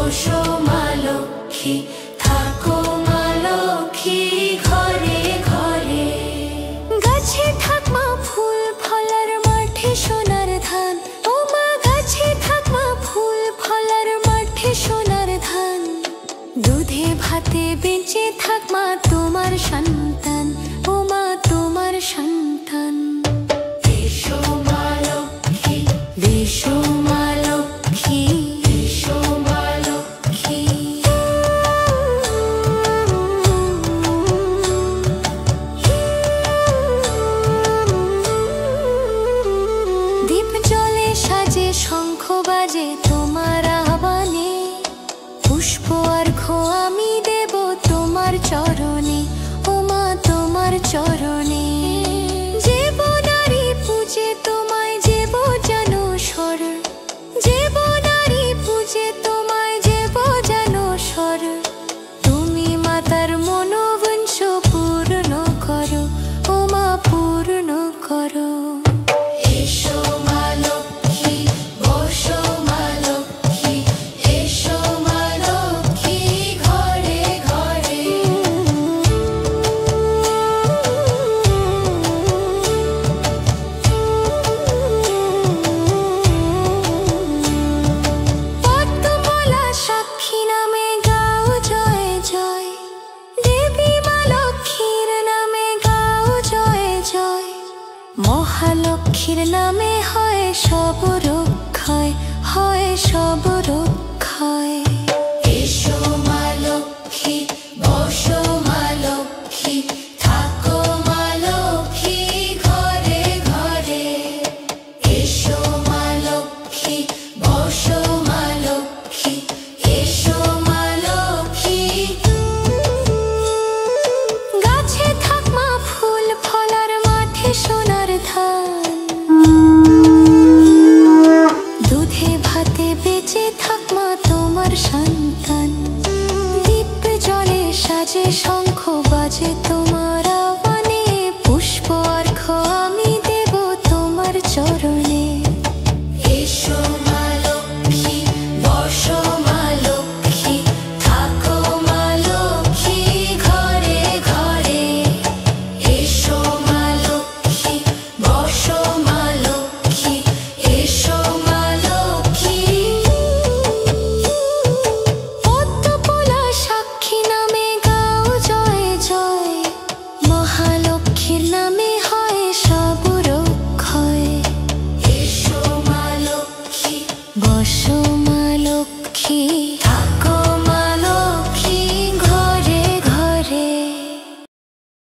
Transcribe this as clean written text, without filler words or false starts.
বসো মা লক্ষ্মী, থাকো মা লক্ষ্মী ঘরে ঘরে। গাছে থাক মা ফুল ফলার, মাঠে সোনার ধান। ও মা গাছে থাক মা ফুল ফলার, মাঠে সোনার ধান। দুধে ভাতে বেঁচে থাক মা তোমার সন্তান, ও মা তোমার সন্তান। এসো মা লক্ষ্মী, এসো মা লক্ষ্মী, এসো মা লক্ষ্মী। দীপ জ্বলে সাজে শঙ্খ বাজে তোমার আহ্বানে। পুষ্প অর্ঘ্য আমি দেব তোমার চরণে, ও মা তোমার চরণে। যেব নারী পূজে তোমায়, যেব জানো স্বর। যেব নারী পূজে তোমায়, যেব জানো স্বর। তুমি মাতার মনোবাঞ্ছ পূর্ণ করো, ও মা পূর্ণ করো। এসো মা লক্ষ্মী, বসো মা লক্ষ্মী, এসো মা লক্ষ্মী ঘরে ঘরে। পদ্মমালা সাক্ষী নামে গাও জয় জয়। দেবী মা লক্ষ্মীর নামে গাও জয় জয়। মহালক্ষ্মীর নামে হয় সব রক্ষয়, হয় সব রক্ষয়। এসো মা লক্ষ্মী, বসো মা লক্ষ্মী, থাকো মা লক্ষ্মী ঘরে ঘরে। এসো মা লক্ষ্মী, বসো মা লক্ষ্মী, এসো মা লক্ষ্মী। গাছে থাক মা ফুল ফলার, মাঠে সোনার ধান। দুধে ভাতে বেঁচে থাক মা তোমার সন্তান। দীপ জ্বলে সাজে শঙ্খ বাজে তোমার